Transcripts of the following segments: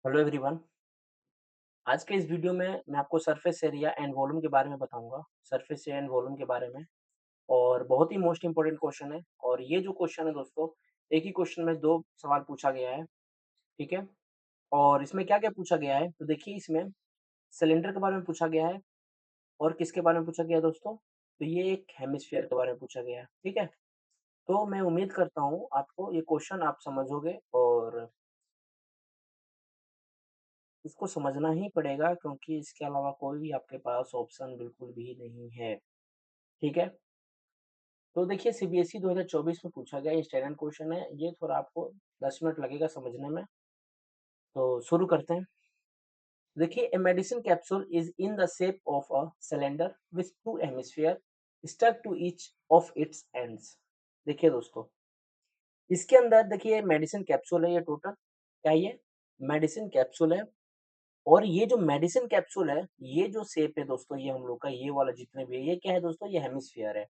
Hello everyone. आज के इस वीडियो में मैं आपको सरफेस एरिया एंड वॉल्यूम के बारे में बताऊंगा। सरफेस एरिया एंड वॉल्यूम के बारे में। और बहुत ही मोस्ट इंपॉर्टेंट क्वेश्चन है। और ये जो क्वेश्चन है दोस्तों, एक ही क्वेश्चन में दो सवाल पूछा गया है। ठीक है। और इसमें क्या क्या पूछा गया है, तो देखिए इसमें सिलेंडर के बारे में पूछा गया है। और किसके बारे में पूछा गया है दोस्तों, तो ये एक हेमिस्फीयर के बारे में पूछा गया है। ठीक है। तो मैं उम्मीद करता हूँ आपको ये क्वेश्चन आप समझोगे, और इसको समझना ही पड़ेगा क्योंकि इसके अलावा कोई भी आपके पास ऑप्शन बिल्कुल भी नहीं है। ठीक है। तो देखिए सीबीएसई 2024 में पूछा गया स्टैंडर्ड क्वेश्चन है। ये थोड़ा आपको 10 मिनट लगेगा समझने में। तो शुरू करते हैं। देखिए a medicine capsule is in the shape of a cylinder with two hemisphere stuck to each of its ends. देखिए दोस्तों, इसके अंदर देखिए मेडिसिन कैप्सूल है। ये टोटल क्या, ये मेडिसिन कैप्सूल है। और ये जो मेडिसिन कैप्सूल है, ये जो शेप है दोस्तों, ये हम लोग का ये वाला जितने भी है, ये क्या है दोस्तों, ये हेमिस्फीयर है।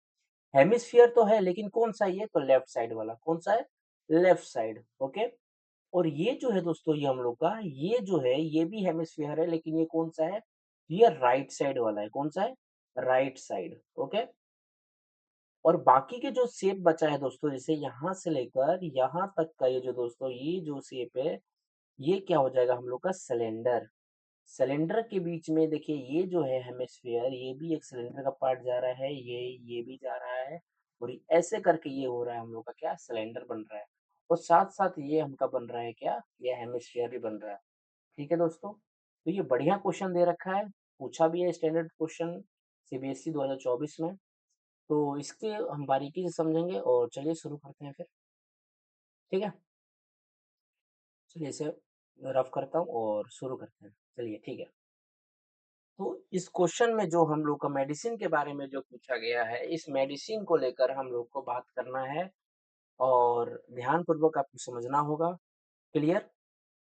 हेमिस्फीयर तो है लेकिन कौन सा, ये तो लेफ्ट साइड वाला। कौन सा है, लेफ्ट साइड। ओके। और ये जो है दोस्तों, ये हम लोग का ये जो है, ये भी हेमिस्फीयर है लेकिन ये कौन सा है, ये राइट साइड वाला है। कौन सा है, राइट साइड। ओके। और बाकी के जो शेप बचा है दोस्तों, जैसे यहाँ से लेकर यहाँ तक का ये जो दोस्तों, ये जो शेप है, ये क्या हो जाएगा हम लोग का, सिलेंडर। सिलेंडर के बीच में देखिए ये जो है हेमिस्फीयर, ये भी एक सिलेंडर का पार्ट जा रहा है, ये भी जा रहा है। और ऐसे करके ये हो रहा है हम लोग का क्या, सिलेंडर बन रहा है। और साथ साथ ये हमका बन रहा है क्या, ये हेमिस्फीयर भी बन रहा है। ठीक है दोस्तों। तो ये बढ़िया क्वेश्चन दे रखा है, पूछा भी है स्टैंडर्ड क्वेश्चन सीबीएसई 2024 में। तो इसके हम बारीकी से समझेंगे, और चलिए शुरू करते हैं फिर। ठीक है। चलिए इसे रफ करता हूँ और शुरू करते हैं। चलिए ठीक है। तो इस क्वेश्चन में जो हम लोग का मेडिसिन के बारे में जो पूछा गया है, इस मेडिसिन को लेकर हम लोग को बात करना है। और ध्यान पूर्वक आपको समझना होगा। क्लियर।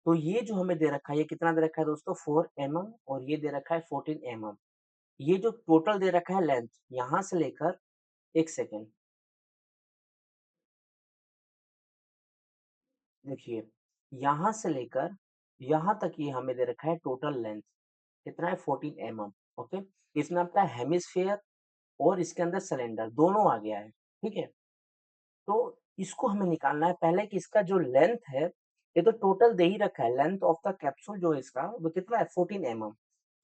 तो ये जो हमें दे रखा है, ये कितना दे रखा है दोस्तों, 4 mm, और ये दे रखा है 14 mm। ये जो टोटल दे रखा है लेंथ, यहां से लेकर, एक सेकेंड, देखिए यहां से लेकर यहां तक ये हमें दे रखा है टोटल लेंथ। कितना है, 14 mm। ओके। इसमें आपका हेमिस्फेयर और इसके अंदर सिलेंडर दोनों आ गया है। ठीक है। तो इसको हमें निकालना है पहले कि इसका जो लेंथ है, ये तो टोटल दे ही रखा है। लेंथ ऑफ द कैप्सूल जो है इसका, वो कितना है, 14 mm।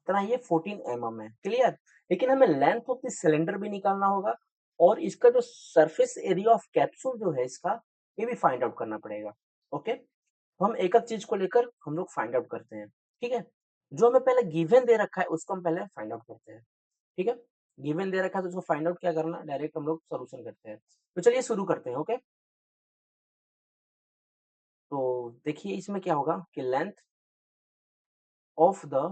इतना, ये 14 mm है। क्लियर। लेकिन हमें लेंथ ऑफ द सिलेंडर भी निकालना होगा, और इसका जो सरफेस एरिया ऑफ कैप्सूल जो है इसका, ये भी फाइंड आउट करना पड़ेगा। ओके। तो हम एक एक चीज को लेकर हम लोग फाइंड आउट करते हैं। ठीक है। जो हमें पहले गिवन दे रखा है उसको हम पहले फाइंड आउट करते हैं। ठीक है। गिवन दे रखा है तो उसको फाइंड आउट क्या करना, डायरेक्ट हम लोग सॉल्यूशन करते हैं। तो चलिए शुरू करते हैं। ओके। तो देखिए इसमें क्या होगा कि लेंथ ऑफ द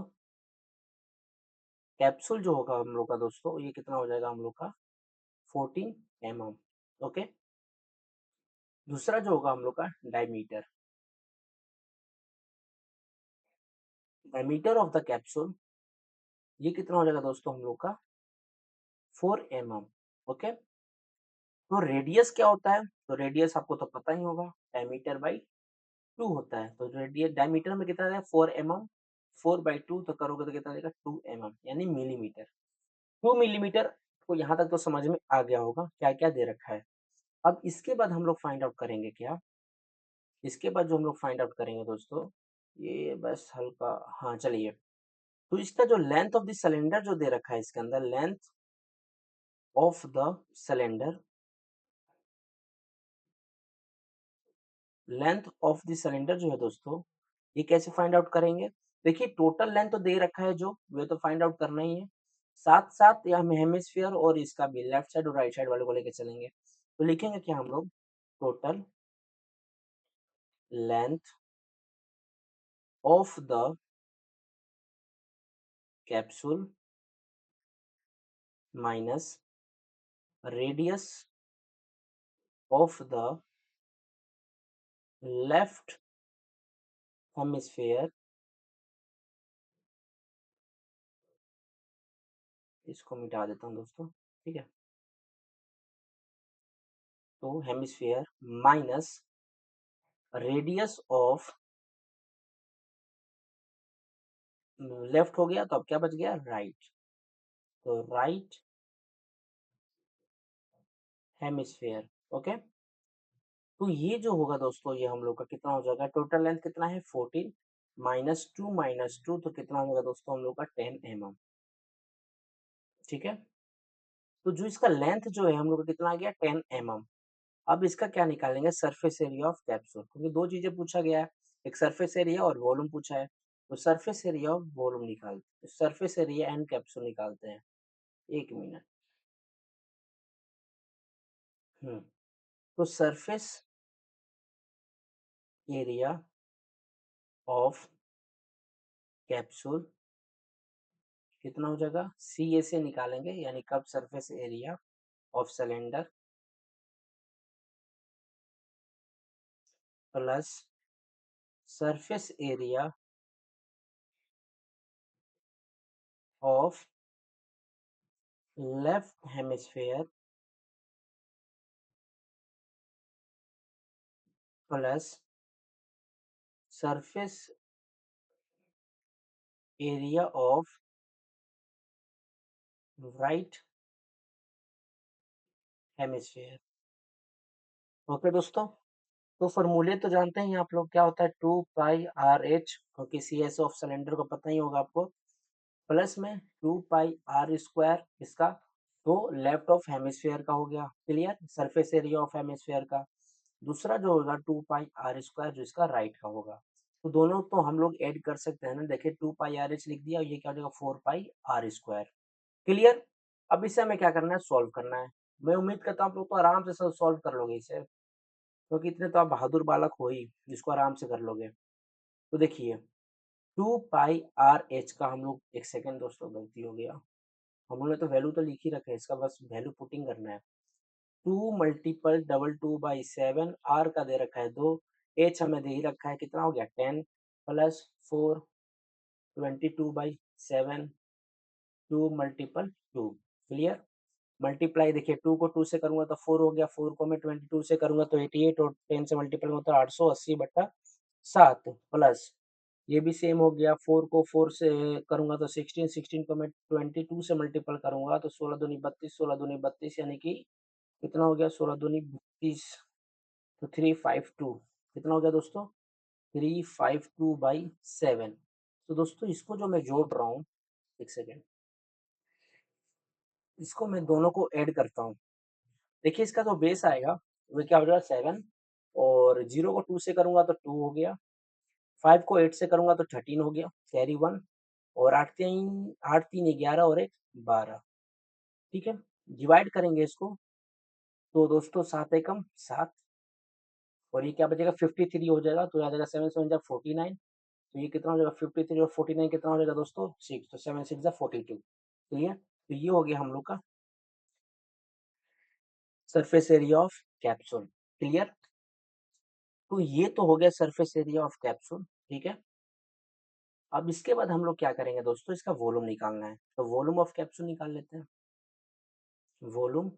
कैप्सूल जो होगा हम लोग का दोस्तों, ये कितना हो जाएगा हम लोग का, 14 mm। ओके। दूसरा जो होगा हम लोग का diameter, diameter of the capsule, ये कितना हो जाएगा दोस्तों हम लोग का, 4 mm। ओके। तो रेडियस क्या होता है, तो रेडियस आपको तो पता ही होगा, डायमीटर बाई 2 होता है। तो रेडियस डायमीटर में कितना है, 4 mm। 4/2 तो करोगे तो कितना देगा, 2 mm, यानी मिलीमीटर। 2 मिलीमीटर को यहाँ तक तो समझ में आ गया होगा क्या क्या दे रखा है। अब इसके बाद हम लोग फाइंड आउट करेंगे क्या, इसके बाद जो हम लोग फाइंड आउट करेंगे दोस्तों, ये बस हल्का, हाँ चलिए। तो इसका जो लेंथ ऑफ द सिलेंडर जो दे रखा है इसके अंदर, length of the cylinder, length of the cylinder जो है दोस्तों, ये कैसे फाइंड आउट करेंगे। देखिए टोटल लेंथ तो दे रखा है, जो वे तो फाइंड आउट करना ही है। साथ साथ या हम हेमिस्फीयर और इसका भी लेफ्ट साइड और राइट साइड वाले को लेके चलेंगे। तो लिखेंगे क्या हम लोग, total length of the capsule minus radius of the left hemisphere, इसको मिटा देता हूँ दोस्तों। ठीक है। तो hemisphere minus radius of left हो गया तो अब क्या बच गया, राइट। तो राइट हेमिस्फेयर। ओके, तो ये जो होगा दोस्तों, ये हम लोग का कितना हो जाएगा, टोटल लेंथ कितना है 14 -2 तो कितना होगा दोस्तों हम लोग का 10 mm। ठीक है, तो जो इसका लेंथ जो है हम लोग का कितना आ गया 10 mm। अब इसका क्या निकालेंगे, सरफेस एरिया ऑफ कैप्सूल, क्योंकि दो चीजें पूछा गया है, एक सरफेस एरिया और वॉल्यूम पूछा है। तो सरफेस एरिया ऑफ वॉल्यूम निकालते, सरफेस एरिया एंड कैप्सूल निकालते हैं। 1 मिनट। तो सरफेस एरिया ऑफ कैप्सूल कितना हो जाएगा, सी ए से निकालेंगे, यानी कब surface area of cylinder plus surface area of left hemisphere plus surface area of right hemisphere. Okay दोस्तों, तो फॉर्मूले तो जानते हैं आप लोग, क्या होता है 2πr/h, क्योंकि सी एस ऑफ सिलेंडर को पता ही होगा आपको, प्लस में 2πr² इसका, तो लेफ्ट ऑफ हेमिस्फेयर का हो गया, clear, surface area of hemisphere का। दूसरा जो होगा 2πr² जो इसका राइट का होगा। तो दोनों तो हम लोग ऐड कर सकते हैं ना, देखिए 2πrh लिख दिया, ये क्या हो जाएगा 4πr²। क्लियर। अब इसे हमें क्या करना है, सॉल्व करना है। मैं उम्मीद करता हूँ आप लोग तो आराम से सॉल्व कर लोगे इसे, क्योंकि इतने तो आप बहादुर बालक हो ही जिसको आराम से कर लोगे। तो देखिए 2πrh का हम लोग, एक सेकेंड दोस्तों गलती हो गया, हम लोगों ने तो वैल्यू तो लिख ही रखा है, इसका बस वैल्यू पुटिंग करना है। 2 × 2 2/7, आर का दे रखा है 2, एच हमें दे ही रखा है, कितना हो गया 10 प्लस 4 22/7 2 × 2। क्लियर। मल्टीप्लाई देखिए 2 को 2 से करूंगा तो 4 हो गया, 4 को मैं 22 से करूंगा तो 88, और 10 से मल्टीप्लाई होता है 880/7 प्लस ये भी सेम हो गया, 4 को 4 से करूंगा तो 16, 16 को मैं 22 से मल्टीपल करूंगा तो 16 दूनी 32, 16 दूनी 32, यानी कि कितना हो गया 16 दूनी 32, तो 352 कितना हो गया दोस्तों, 352/7। तो दोस्तों इसको जो मैं जोड़ रहा हूँ, एक सेकेंड, इसको मैं दोनों को ऐड करता हूँ। देखिए इसका जो बेस आएगा वो क्या हो जाएगा 7, और 0 को 2 से करूंगा तो 2 हो गया, 5 को 8 से करूंगा तो 13 हो गया, कैरी 1, और 8 3 11 और 1 12। ठीक है, डिवाइड करेंगे इसको तो दोस्तों 7 एकम 7, और ये क्या बचेगा 53 हो जाएगा, तो आ जाएगा 7 7 जा 49, तो ये कितना हो जाएगा 53 और 49 कितना हो जाएगा दोस्तों 6, तो 7 6 जा 42। क्लियर, तो ये हो गया हम लोग का surface area of capsule. Clear, तो ये तो हो गया सरफेस एरिया ऑफ कैप्सूल। ठीक है, अब इसके बाद हम लोग क्या करेंगे दोस्तों, इसका वॉल्यूम निकालना है, तो वॉल्यूम ऑफ कैप्सूल निकाल लेते हैं। वॉल्यूम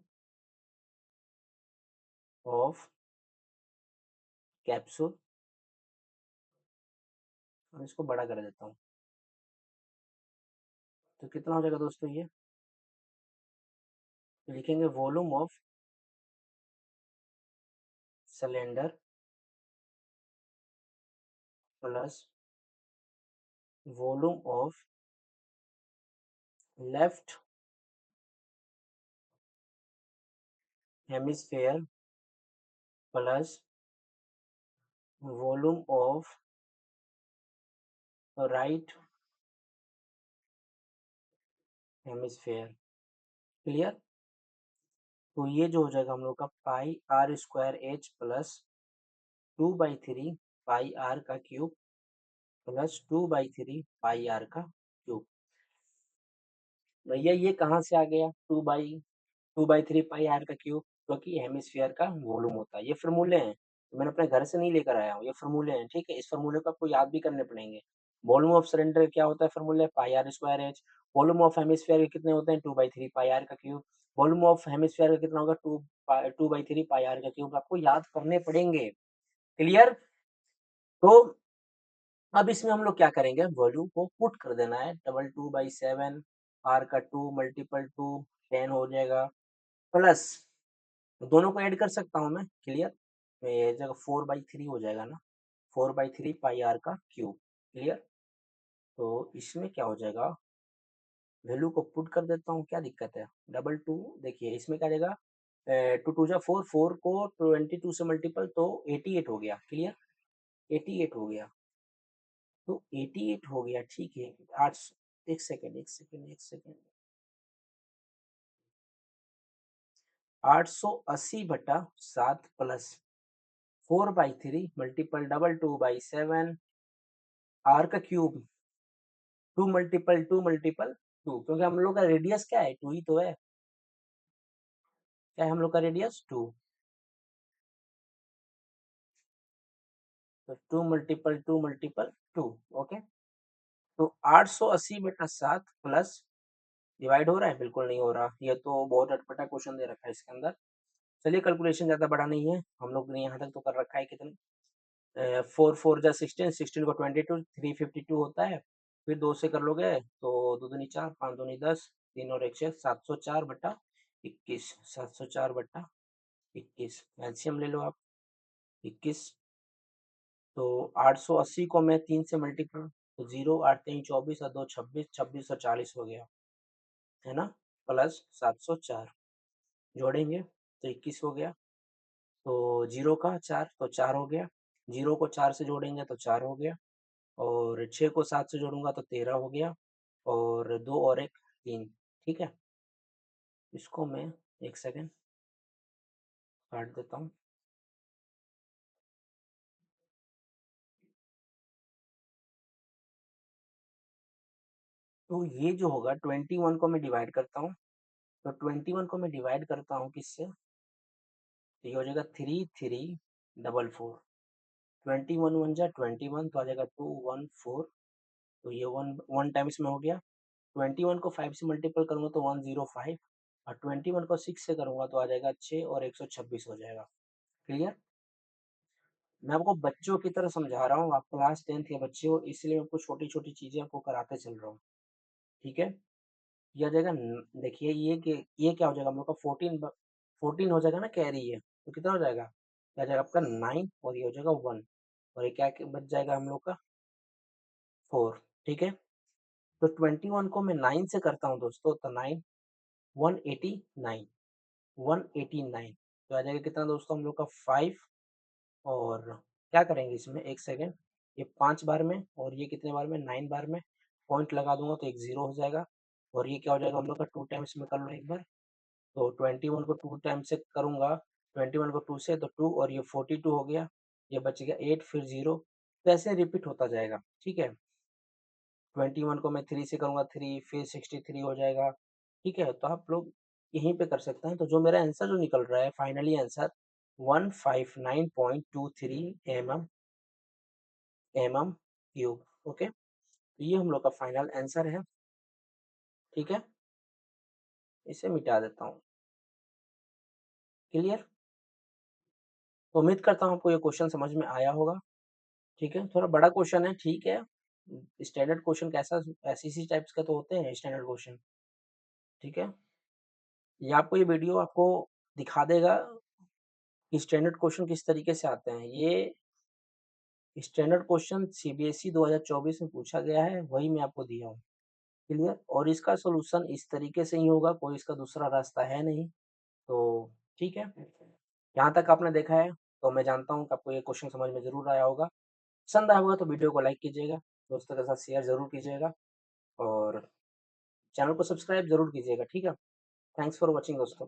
ऑफ कैप्सूल, और इसको बड़ा कर देता हूँ, तो कितना हो जाएगा दोस्तों ये, तो लिखेंगे volume of cylinder plus volume of left hemisphere plus volume of right hemisphere. Clear, तो ये जो हो जाएगा हम लोग का πr² प्लस 2/3 πr का क्यूब प्लस 2/3 πr का क्यूब। भैया ये कहाँ से आ गया 2/3 पाई आर का क्यूब, क्योंकि हेमिस्फीयर का वॉल्यूम होता है, ये फॉर्मूले हैं, तो मैंने अपने घर से नहीं लेकर आया हूँ, ये फॉर्मूले हैं। ठीक है, इस फॉर्मूले को आपको याद भी करने पड़ेंगे। वॉल्यूम ऑफ सिलेंडर क्या होता है, फॉर्मूले πr²h। वॉल्यूम ऑफ हेमिस्फीयर के कितने होते हैं 2/3 पाई आर का क्यूब। वॉल्यूम ऑफ हेमिस्फीयर का कितना होगा 2/3 पाई आर का क्यूब, आपको याद करने पड़ेंगे। क्लियर, तो अब इसमें हम लोग क्या करेंगे, वैल्यू को पुट कर देना है, 22/7 r का 2 मल्टीपल 2 10 हो जाएगा, प्लस दोनों को ऐड कर सकता हूँ मैं, क्लियर। तो ये जगह 4/3 हो जाएगा ना, 4/3 पाई r का क्यूब, क्लियर। तो इसमें क्या हो जाएगा, वैल्यू को पुट कर देता हूँ, क्या दिक्कत है, डबल टू, देखिए इसमें क्या जाएगा, टू टू जा फोर, फोर को 22 से मल्टीपल तो 88 हो गया, क्लियर, 88 हो गया, तो 88 हो गया, ठीक है। आठ, एक सेकेंड, एक सेकेंड, एक second, 880/7 plus 4/3 multiple double 2/7 R का क्यूब, 2 क्योंकि हम लोग का रेडियस क्या है, 2 ही तो है, क्या है हम लोग का रेडियस 2, तो 2 ओके। तो 880/7 प्लस, डिवाइड हो रहा है, बिल्कुल नहीं हो रहा, ये तो बहुत अटपटा क्वेश्चन दे रखा है इसके अंदर। चलिए कैलकुलेशन ज़्यादा बड़ा नहीं है, हम लोग ने यहाँ तक तो कर रखा है, कितने, 4 4 जा 16, 16 को 22, 352 होता है, फिर 2 से कर लोगे तो 2 दूनी 4, 5 दूनी 10, 3 और 1 6, 704/21, 704/21, एलसीएम ले लो आप, 21, तो 880 को मैं 3 से मल्टीपल, तो 0 8 3 24 और 2 26, 2640 हो गया, है ना, प्लस 704 जोड़ेंगे तो 21 हो गया, तो 0 का 4 तो 4 हो गया, 0 को 4 से जोड़ेंगे तो 4 हो गया, और 6 को 7 से जोड़ूंगा तो 13 हो गया, और 2 और 1 3, ठीक है। इसको मैं एक सेकेंड काट देता हूँ, तो ये जो होगा 21 को मैं डिवाइड करता हूँ, तो 21 को मैं डिवाइड करता हूँ किससे, तो ये हो जाएगा 3344, 21 1 जा 21, तो आ जाएगा 214, तो ये वन वन टाइम्स में हो गया, 21 को 5 से मल्टीपल करूंगा तो 105, और 21 को 6 से करूंगा तो आ जाएगा 6 और 126 हो जाएगा, क्लियर। मैं आपको बच्चों की तरह समझा रहा हूँ, आप क्लास 10th के बच्चे हो, इसलिए मैं आपको छोटी छोटी चीजें आपको कराते चल रहा हूँ, ठीक है। यह आ जाएगा देखिए ये क्या हो जाएगा हम लोग का 14 हो जाएगा ना, कैरी है, तो कितना हो जाएगा, क्या हो जाएगा आपका 9, और ये हो जाएगा 1, और ये क्या बच जाएगा हम लोग का 4, ठीक है। तो 21 को मैं 9 से करता हूँ दोस्तों, तो 9 189, 189, तो आ जाएगा कितना दोस्तों हम लोग का 5, और क्या करेंगे इसमें, एक सेकेंड, ये 5 बार में और ये कितने बार में, 9 बार में, पॉइंट लगा दूंगा तो एक 0 हो जाएगा, और ये क्या हो जाएगा हम लोग का 2 टाइम्स में कर लो एक बार, तो 21 को 2 टाइम्स से करूंगा, 21 को 2 से तो 2, और ये 42 हो गया, ये बच गया 8 फिर 0, तो ऐसे रिपीट होता जाएगा, ठीक है। 21 को मैं 3 से करूँगा, 3 फिर 63 हो जाएगा, ठीक है। तो आप लोग यहीं पे कर सकते हैं, तो जो मेरा आंसर जो निकल रहा है finally answer 159.23 mm cube, okay. तो ये हम लोग का फाइनल आंसर है, ठीक है। इसे मिटा देता हूँ, क्लियर। तो उम्मीद करता हूँ आपको ये क्वेश्चन समझ में आया होगा, ठीक है। थोड़ा बड़ा क्वेश्चन है, ठीक है, स्टैंडर्ड क्वेश्चन कैसा, ऐसी सी टाइप्स का तो होते हैं स्टैंडर्ड क्वेश्चन, ठीक है। ये आपको ये वीडियो आपको दिखा देगा कि स्टैंडर्ड क्वेश्चन किस तरीके से आते हैं। ये स्टैंडर्ड क्वेश्चन सीबीएसई 2024 में पूछा गया है, वही मैं आपको दिया हूँ, क्लियर। और इसका सॉल्यूशन इस तरीके से ही होगा, कोई इसका दूसरा रास्ता है नहीं, तो ठीक है। यहाँ तक आपने देखा है तो मैं जानता हूँ कि आपको ये क्वेश्चन समझ में जरूर आया होगा, पसंद आया होगा तो वीडियो को लाइक कीजिएगा, दोस्तों के साथ शेयर जरूर कीजिएगा, और चैनल को सब्सक्राइब जरूर कीजिएगा, ठीक है। थैंक्स फॉर वॉचिंग दोस्तों।